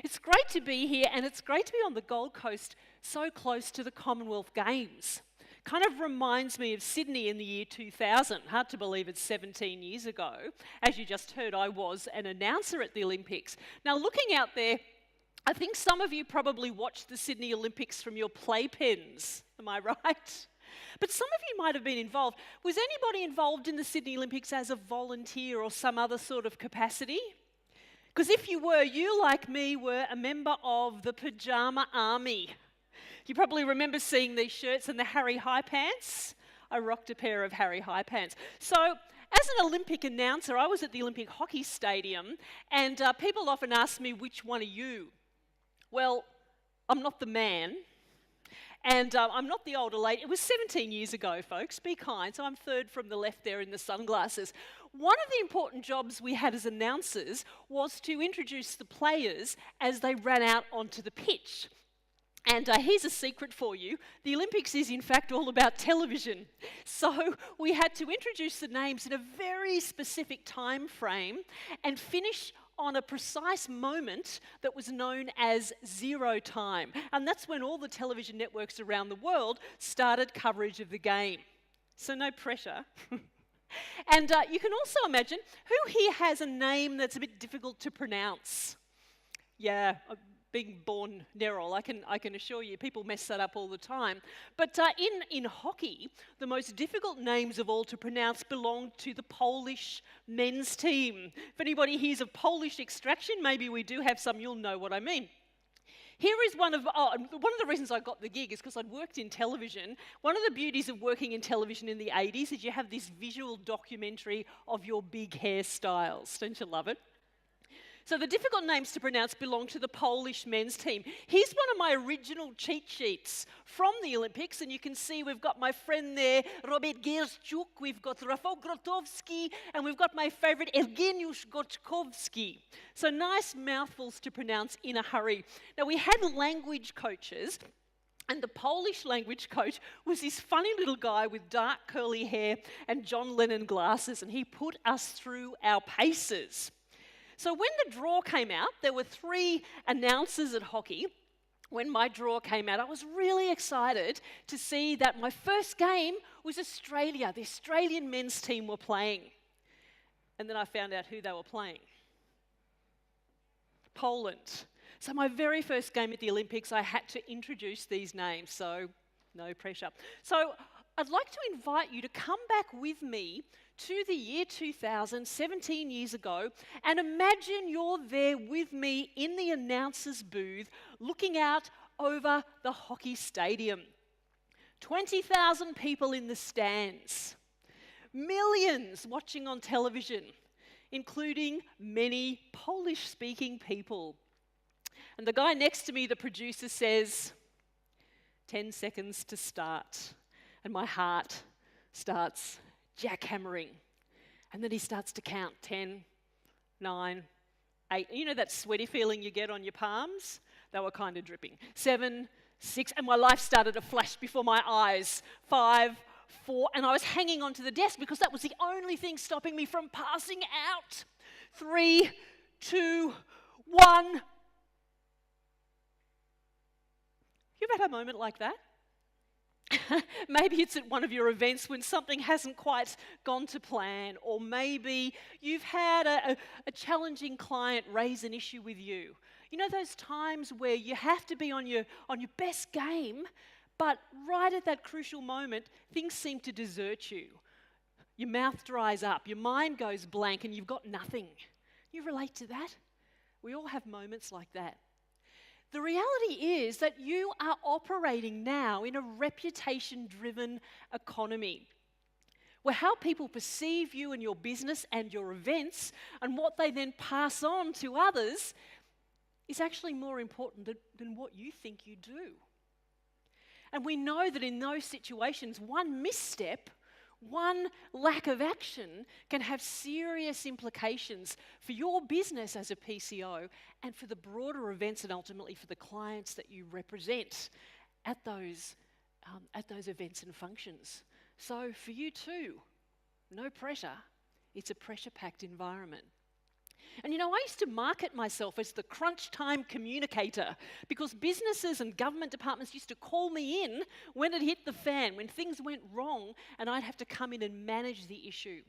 It's great to be here, and it's great to be on the Gold Coast, so close to the Commonwealth Games. Kind of reminds me of Sydney in the year 2000. Hard to believe it's 17 years ago. As you just heard, I was an announcer at the Olympics. Now, looking out there, I think some of you probably watched the Sydney Olympics from your playpens. Am I right? But some of you might have been involved. Was anybody involved in the Sydney Olympics as a volunteer or some other sort of capacity? Because if you were, you, like me, were a member of the Pyjama Army. You probably remember seeing these shirts and the Harry High Pants. I rocked a pair of Harry High Pants. So, as an Olympic announcer, I was at the Olympic Hockey Stadium, and people often ask me, which one are you? Well, I'm not the man, and I'm not the older lady. It was 17 years ago, folks. Be kind. So I'm third from the left there in the sunglasses. One of the important jobs we had as announcers was to introduce the players as they ran out onto the pitch. And here's a secret for you. The Olympics is, in fact, all about television. So we had to introduce the names in a very specific time frame and finish on a precise moment that was known as zero time. And that's when all the television networks around the world started coverage of the game. So no pressure. And you can also imagine, who here has a name that's a bit difficult to pronounce? Yeah, being born Neryl, I can assure you, people mess that up all the time. But in hockey, the most difficult names of all to pronounce belong to the Polish men's team. If anybody hears of Polish extraction, maybe we do have some, you'll know what I mean. Here is one of the reasons I got the gig is because I'd worked in television. One of the beauties of working in television in the 80s is you have this visual documentary of your big hairstyles. Don't you love it? So the difficult names to pronounce belong to the Polish men's team. Here's one of my original cheat sheets from the Olympics, and you can see we've got my friend there, Robert Gierczuk, we've got Rafał Grotowski, and we've got my favourite, Evgeniusz Goczkowski. So nice mouthfuls to pronounce in a hurry. Now, we had language coaches, and the Polish language coach was this funny little guy with dark curly hair and John Lennon glasses, and he put us through our paces. So when the draw came out, there were 3 announcers at hockey. When my draw came out, I was really excited to see that my first game was Australia. The Australian men's team were playing. And then I found out who they were playing. Poland. So my very first game at the Olympics, I had to introduce these names, so no pressure. So I'd like to invite you to come back with me to the year 2000, 17 years ago, and imagine you're there with me in the announcer's booth looking out over the hockey stadium. 20,000 people in the stands, millions watching on television, including many Polish-speaking people. And the guy next to me, the producer, says, 10 seconds to start. And my heart starts jackhammering. And then he starts to count 10, 9, 8. You know that sweaty feeling you get on your palms? They were kind of dripping. 7, 6, and my life started to flash before my eyes. 5, 4, and I was hanging onto the desk because that was the only thing stopping me from passing out. 3, 2, 1. You've had a moment like that? Maybe it's at one of your events when something hasn't quite gone to plan, or maybe you've had a challenging client raise an issue with you. You know those times where you have to be on your best game, but right at that crucial moment, things seem to desert you. Your mouth dries up, your mind goes blank, and you've got nothing. You relate to that? We all have moments like that. The reality is that you are operating now in a reputation-driven economy, where how people perceive you and your business and your events and what they then pass on to others is actually more important than what you think you do. And we know that in those situations, one misstep, one lack of action can have serious implications for your business as a PCO and for the broader events and ultimately for the clients that you represent at those events and functions. So for you too, no pressure. It's a pressure-packed environment. And I used to market myself as the crunch time communicator because businesses and government departments used to call me in when it hit the fan, when things went wrong, and I'd have to come in and manage the issue.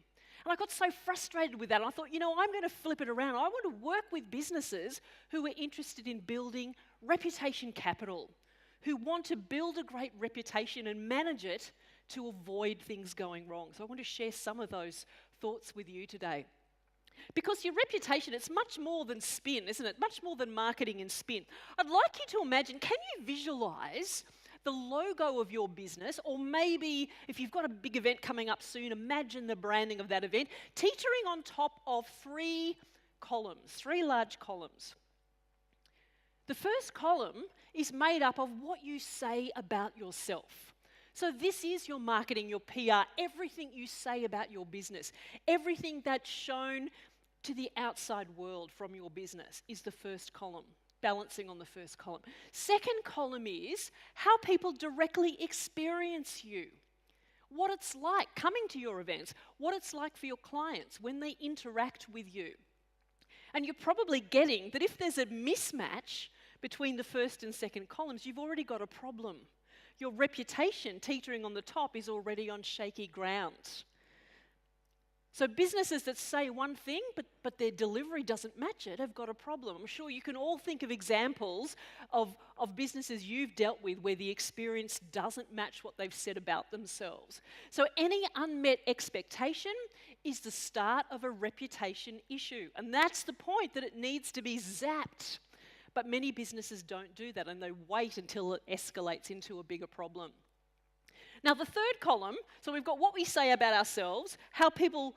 And I got so frustrated with that. And I thought, I'm going to flip it around. I want to work with businesses who are interested in building reputation capital, who want to build a great reputation and manage it to avoid things going wrong. So I want to share some of those thoughts with you today. Because your reputation, it's much more than spin, isn't it? Much more than marketing and spin. I'd like you to imagine, can you visualize the logo of your business, or maybe if you've got a big event coming up soon, imagine the branding of that event, teetering on top of three large columns. The first column is made up of what you say about yourself. So this is your marketing, your PR, everything you say about your business, everything that's shown to the outside world from your business is the first column, balancing on the first column. Second column is how people directly experience you, what it's like coming to your events, what it's like for your clients when they interact with you. And you're probably getting that if there's a mismatch between the first and second columns, you've already got a problem. Your reputation, teetering on the top, is already on shaky ground. So businesses that say one thing, but their delivery doesn't match it, have got a problem. I'm sure you can all think of examples of businesses you've dealt with where the experience doesn't match what they've said about themselves. So any unmet expectation is the start of a reputation issue. And that's the point, that it needs to be zapped. But many businesses don't do that, and they wait until it escalates into a bigger problem. Now, the third column, so we've got what we say about ourselves, how people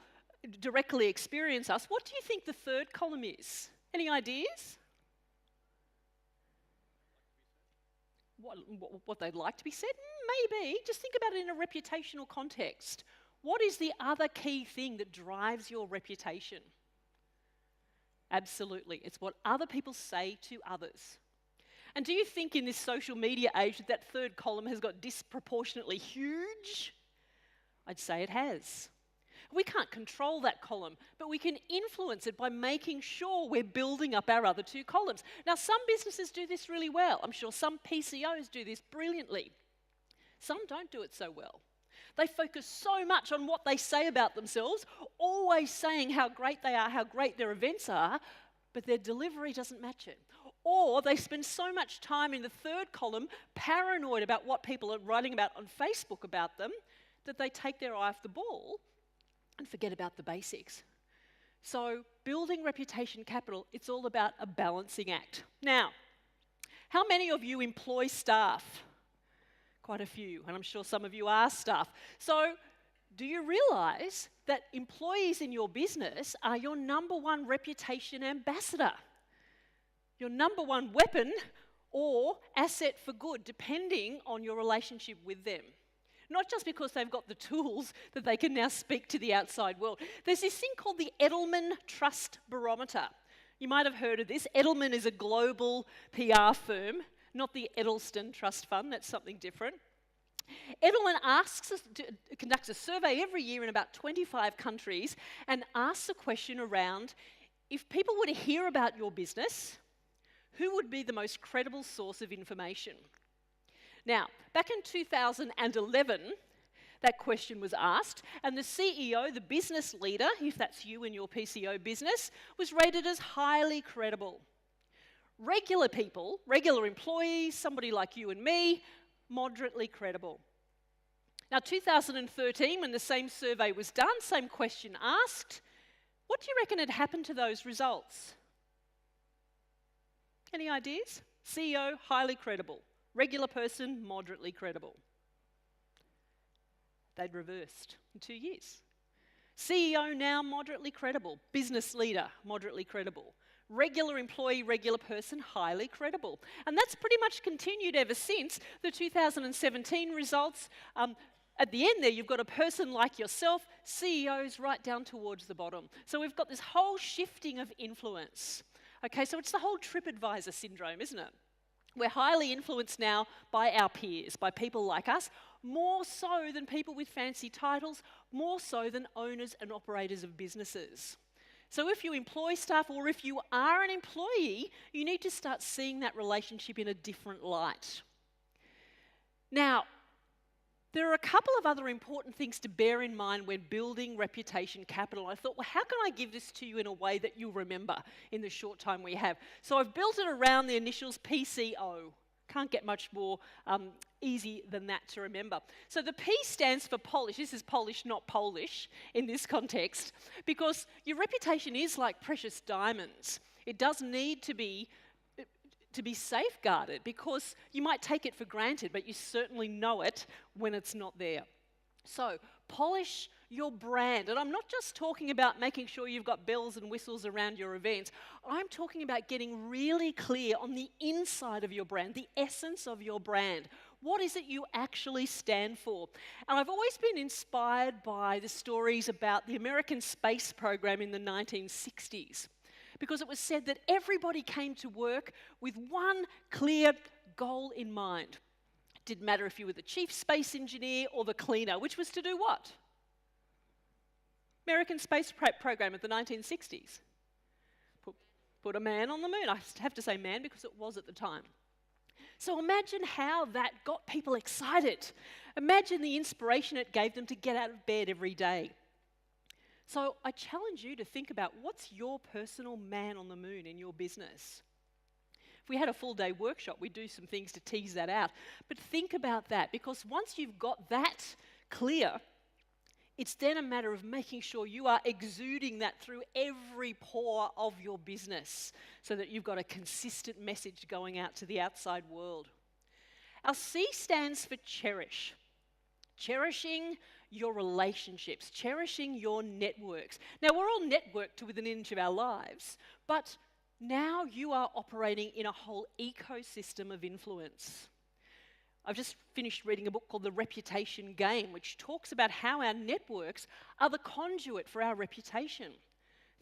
directly experience us. What do you think the third column is? Any ideas? What they'd like to be said? Maybe. Just think about it in a reputational context. What is the other key thing that drives your reputation? Absolutely. It's what other people say to others. And do you think in this social media age that third column has got disproportionately huge? I'd say it has. We can't control that column, but we can influence it by making sure we're building up our other two columns. Now, some businesses do this really well. I'm sure some PCOs do this brilliantly. Some don't do it so well. They focus so much on what they say about themselves, always saying how great they are, how great their events are, but their delivery doesn't match it. Or they spend so much time in the third column, paranoid about what people are writing about on Facebook about them, that they take their eye off the ball and forget about the basics. So building reputation capital, it's all about a balancing act. Now, how many of you employ staff? Quite a few, and I'm sure some of you are staff. So do you realise that employees in your business are your number one reputation ambassador? Your number one weapon or asset for good, depending on your relationship with them. Not just because they've got the tools that they can now speak to the outside world. There's this thing called the Edelman Trust Barometer. You might have heard of this. Edelman is a global PR firm, not the Edelston Trust Fund. That's something different. Edelman conducts a survey every year in about 25 countries and asks a question around, if people were to hear about your business, who would be the most credible source of information? Now, back in 2011, that question was asked, and the CEO, the business leader, if that's you in your PCO business, was rated as highly credible. Regular people, regular employees, somebody like you and me, moderately credible. Now, 2013, when the same survey was done, same question asked, what do you reckon had happened to those results? Any ideas? CEO, highly credible. Regular person, moderately credible. They'd reversed in 2 years. CEO now, moderately credible. Business leader, moderately credible. Regular employee, regular person, highly credible. And that's pretty much continued ever since the 2017 results. At the end there, you've got a person like yourself, CEOs right down towards the bottom. So we've got this whole shifting of influence. Okay, so it's the whole TripAdvisor syndrome, isn't it? We're highly influenced now by our peers, by people like us, more so than people with fancy titles, more so than owners and operators of businesses. So if you employ staff or if you are an employee, you need to start seeing that relationship in a different light. Now, there are a couple of other important things to bear in mind when building reputation capital. I thought, well, how can I give this to you in a way that you'll remember in the short time we have? So I've built it around the initials PCO. Can't get much more easy than that to remember. So the P stands for polish. This is Polish, not Polish in this context, because your reputation is like precious diamonds. It does need to be safeguarded, because you might take it for granted, but you certainly know it when it's not there. So polish your brand. And I'm not just talking about making sure you've got bells and whistles around your events. I'm talking about getting really clear on the inside of your brand, the essence of your brand. What is it you actually stand for? And I've always been inspired by the stories about the American space program in the 1960s. Because it was said that everybody came to work with one clear goal in mind. It didn't matter if you were the chief space engineer or the cleaner, which was to do what? American space program of the 1960s. Put a man on the moon. I have to say man because it was at the time. So imagine how that got people excited. Imagine the inspiration it gave them to get out of bed every day. So I challenge you to think about, what's your personal man on the moon in your business? If we had a full day workshop, we'd do some things to tease that out. But think about that, because once you've got that clear, it's then a matter of making sure you are exuding that through every pore of your business so that you've got a consistent message going out to the outside world. Our C stands for cherish. Cherishing your relationships, cherishing your networks. Now, we're all networked to within an inch of our lives, but now you are operating in a whole ecosystem of influence. I've just finished reading a book called The Reputation Game, which talks about how our networks are the conduit for our reputation.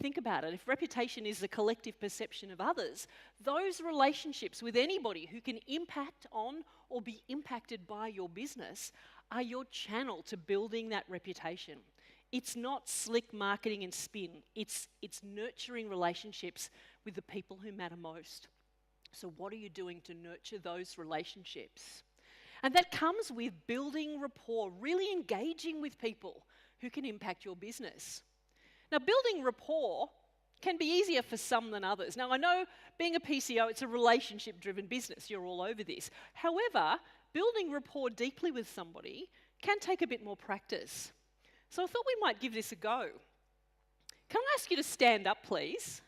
Think about it. If reputation is the collective perception of others, those relationships with anybody who can impact on or be impacted by your business are your channel to building that reputation. It's not slick marketing and spin. It's nurturing relationships with the people who matter most. So what are you doing to nurture those relationships? And that comes with building rapport, really engaging with people who can impact your business. Now, building rapport can be easier for some than others. Now, I know being a PCO, it's a relationship-driven business. You're all over this. However, building rapport deeply with somebody can take a bit more practice. So I thought we might give this a go. Can I ask you to stand up, please?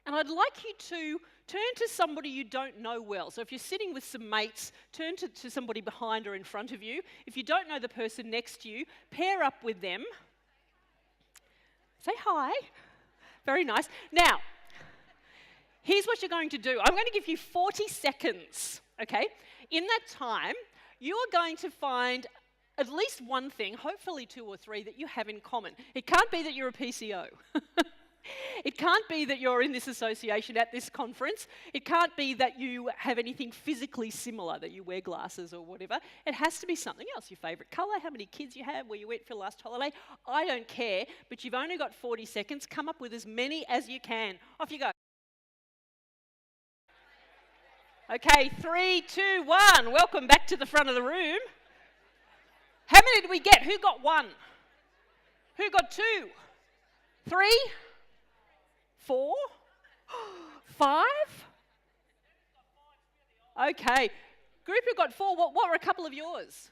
And I'd like you to turn to somebody you don't know well. So if you're sitting with some mates, turn to somebody behind or in front of you. If you don't know the person next to you, pair up with them. Say hi. Very nice. Now, here's what you're going to do. I'm going to give you 40 seconds, okay? In that time, you are going to find at least one thing, hopefully two or three, that you have in common. It can't be that you're a PCO. It can't be that you're in this association at this conference. It can't be that you have anything physically similar, that you wear glasses or whatever. It has to be something else. Your favourite colour, how many kids you have, where you went for last holiday. I don't care, but you've only got 40 seconds. Come up with as many as you can. Off you go. Okay, 3, 2, 1. Welcome back to the front of the room. How many did we get? Who got 1? Who got 2? 3? 4? 5? Okay. Group who got 4, what were a couple of yours?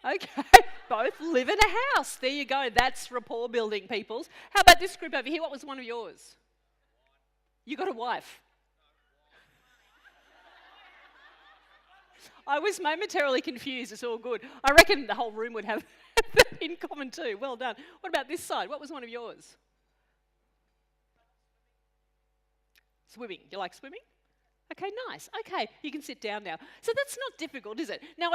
Okay, both live in a house. There you go. That's rapport building, peoples. How about this group over here? What was one of yours? You got a wife. I was momentarily confused. It's all good. I reckon the whole room would have that in common too. Well done. What about this side? What was one of yours? Swimming. You like swimming? Okay, nice. Okay, you can sit down now. So that's not difficult, is it? Now,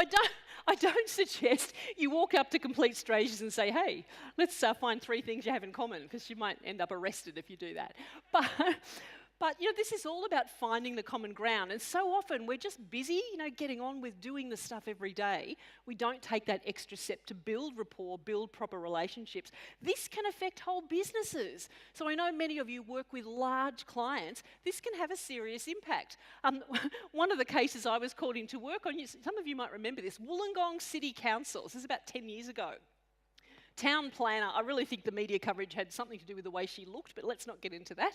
I don't suggest you walk up to complete strangers and say, hey, let's find 3 things you have in common, because you might end up arrested if you do that. But, this is all about finding the common ground. And so often we're just busy, getting on with doing the stuff every day. We don't take that extra step to build rapport, build proper relationships. This can affect whole businesses. So I know many of you work with large clients. This can have a serious impact. One of the cases I was called in to work on, some of you might remember this, Wollongong City Council. This is about 10 years ago. Town planner, I really think the media coverage had something to do with the way she looked, but let's not get into that.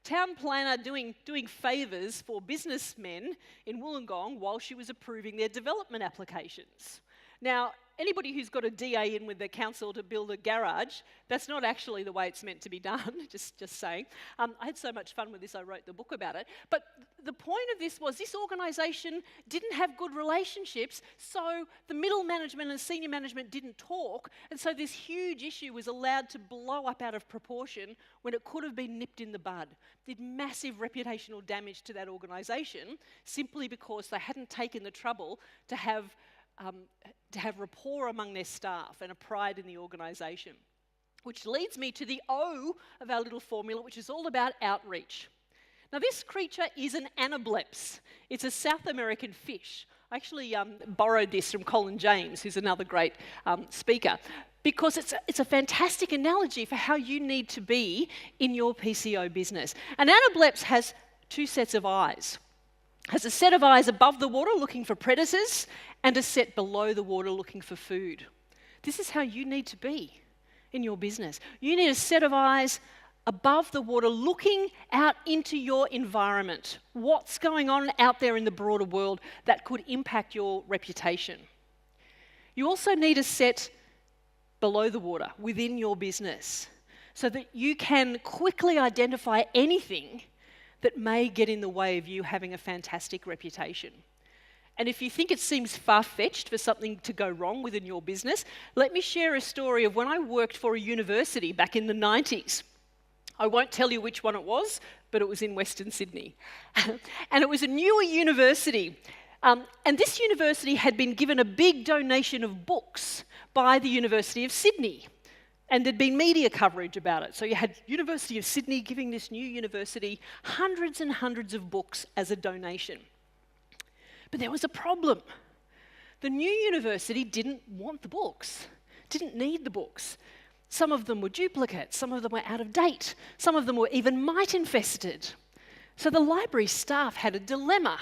Town planner doing favours for businessmen in Wollongong while she was approving their development applications. Now, anybody who's got a DA in with their council to build a garage, that's not actually the way it's meant to be done, just saying. I had so much fun with this, I wrote the book about it. But the point of this was this organisation didn't have good relationships, so the middle management and senior management didn't talk, and so this huge issue was allowed to blow up out of proportion when it could have been nipped in the bud. Did massive reputational damage to that organisation simply because they hadn't taken the trouble to have rapport among their staff and a pride in the organisation. Which leads me to the O of our little formula, which is all about outreach. Now, this creature is an anableps. It's a South American fish. I actually borrowed this from Colin James, who's another great speaker, because it's a fantastic analogy for how you need to be in your PCO business. An anableps has two sets of eyes. Has a set of eyes above the water looking for predators and a set below the water looking for food. This is how you need to be in your business. You need a set of eyes above the water looking out into your environment. What's going on out there in the broader world that could impact your reputation? You also need a set below the water within your business so that you can quickly identify anything that may get in the way of you having a fantastic reputation. And if you think it seems far-fetched for something to go wrong within your business, let me share a story of when I worked for a university back in the 90s. I won't tell you which one it was, but it was in Western Sydney. And it was a newer university. And this university had been given a big donation of books by the University of Sydney. And there'd been media coverage about it. So you had University of Sydney giving this new university hundreds and hundreds of books as a donation. But there was a problem. The new university didn't want the books, didn't need the books. Some of them were duplicates, some of them were out of date, some of them were even mite infested. So the library staff had a dilemma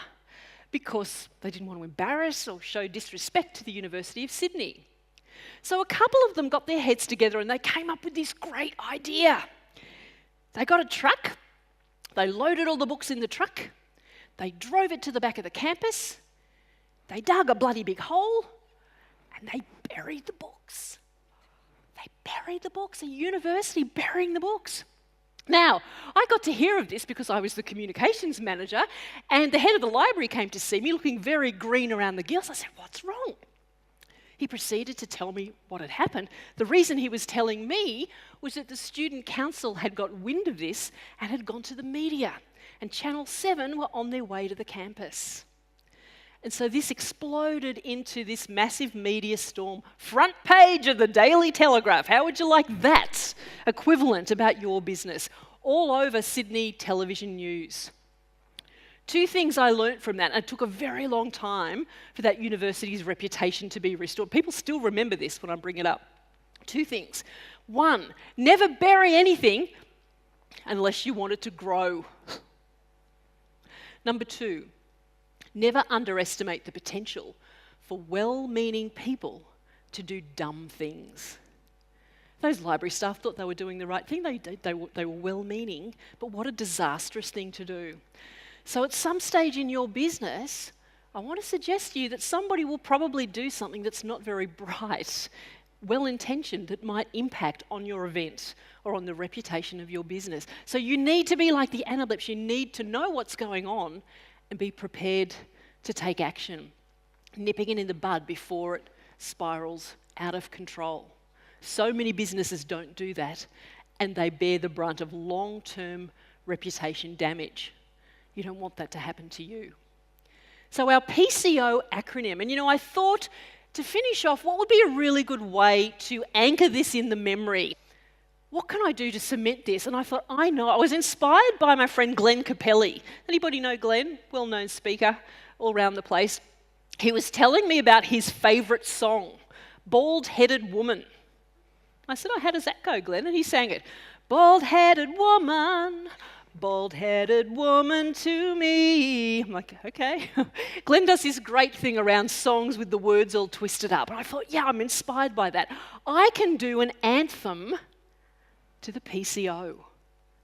because they didn't want to embarrass or show disrespect to the University of Sydney. So a couple of them got their heads together and they came up with this great idea. They got a truck, they loaded all the books in the truck, they drove it to the back of the campus, they dug a bloody big hole, and they buried the books. They buried the books, a university burying the books. Now, I got to hear of this because I was the communications manager, and the head of the library came to see me looking very green around the gills. I said, "What's wrong?" He proceeded to tell me what had happened. The reason he was telling me was that the student council had got wind of this and had gone to the media, and Channel 7 were on their way to the campus. And so this exploded into this massive media storm. Front page of the Daily Telegraph. How would you like that equivalent about your business? All over Sydney television news. Two things I learnt from that, and it took a very long time for that university's reputation to be restored. People still remember this when I bring it up. Two things. One, never bury anything unless you want it to grow. Number two, never underestimate the potential for well-meaning people to do dumb things. Those library staff thought they were doing the right thing. They were well-meaning, but what a disastrous thing to do. So at some stage in your business, I want to suggest to you that somebody will probably do something that's not very bright, well-intentioned, that might impact on your event or on the reputation of your business. So you need to be like the anableps. You need to know what's going on and be prepared to take action, nipping it in the bud before it spirals out of control. So many businesses don't do that, and they bear the brunt of long-term reputation damage. You don't want that to happen to you. So our PCO acronym, and I thought to finish off, what would be a really good way to anchor this in the memory? what can I do to cement this? And I thought, I know. I was inspired by my friend Glenn Capelli. Anybody know Glenn? Well-known speaker all around the place. He was telling me about his favourite song, Bald-Headed Woman. I said, oh, how does that go, Glenn? And he sang it. Bald-headed woman, bald-headed woman to me. I'm like, okay. Glenn does this great thing around songs with the words all twisted up. And I thought, yeah, I'm inspired by that. I can do an anthem to the PCO.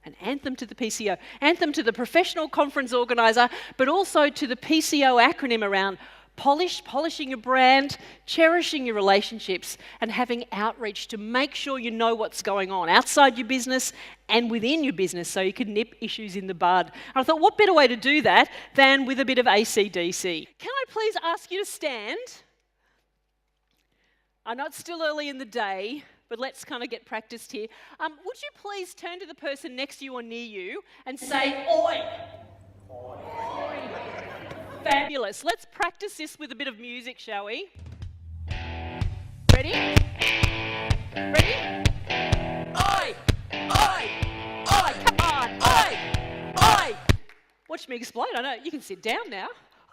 An anthem to the PCO. Anthem to the professional conference organiser, but also to the PCO acronym around polishing your brand, cherishing your relationships, and having outreach to make sure you know what's going on outside your business and within your business so you can nip issues in the bud. And I thought, what better way to do that than with a bit of AC/DC? Can I please ask you to stand? I know it's still early in the day, but let's kind of get practiced here. Would you please turn to the person next to you or near you and say, oi? Oi. Fabulous. Let's practice this with a bit of music, shall we? Ready? Ready? Oi! Oi! Oi! Come on! Oi! Oi! Watch me explode. I know. You can sit down now.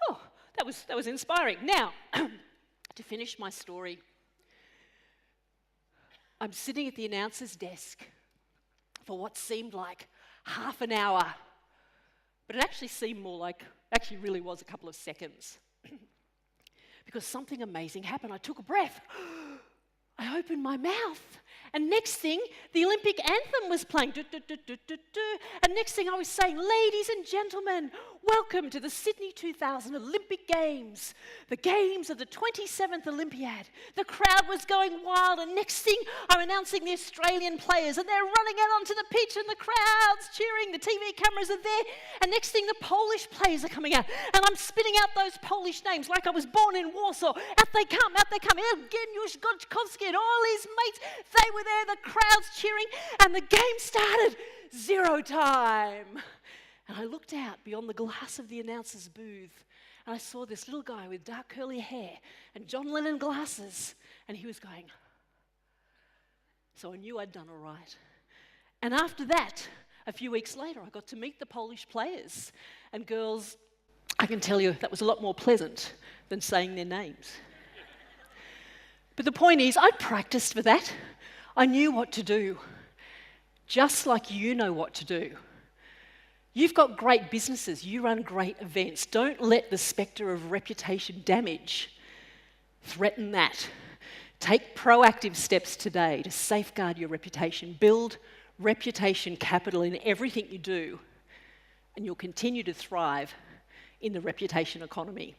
Oh, that was inspiring. Now, to finish my story, I'm sitting at the announcer's desk for what seemed like half an hour, but it actually seemed more like, actually really was a couple of seconds. Because something amazing happened. I took a breath. I opened my mouth. And next thing, the Olympic anthem was playing. Do, do, do, do, do, do. And next thing I was saying, ladies and gentlemen, welcome to the Sydney 2000 Olympic Games. The games of the 27th Olympiad. The crowd was going wild. And next thing, I'm announcing the Australian players. And they're running out onto the pitch and the crowd's cheering. The TV cameras are there. And next thing, the Polish players are coming out. And I'm spitting out those Polish names like I was born in Warsaw. Out they come, out they come. Evgeniusz Goczkowski and all his mates. They were there, the crowd's cheering, and the game started. 0 time. And I looked out beyond the glass of the announcer's booth, and I saw this little guy with dark curly hair and John Lennon glasses, and he was going. So I knew I'd done all right. And after that, a few weeks later, I got to meet the Polish players. And girls, I can tell you that was a lot more pleasant than saying their names. But the point is, I practiced for that. I knew what to do, just like you know what to do. You've got great businesses, you run great events. Don't let the spectre of reputation damage threaten that. Take proactive steps today to safeguard your reputation. Build reputation capital in everything you do, and you'll continue to thrive in the reputation economy.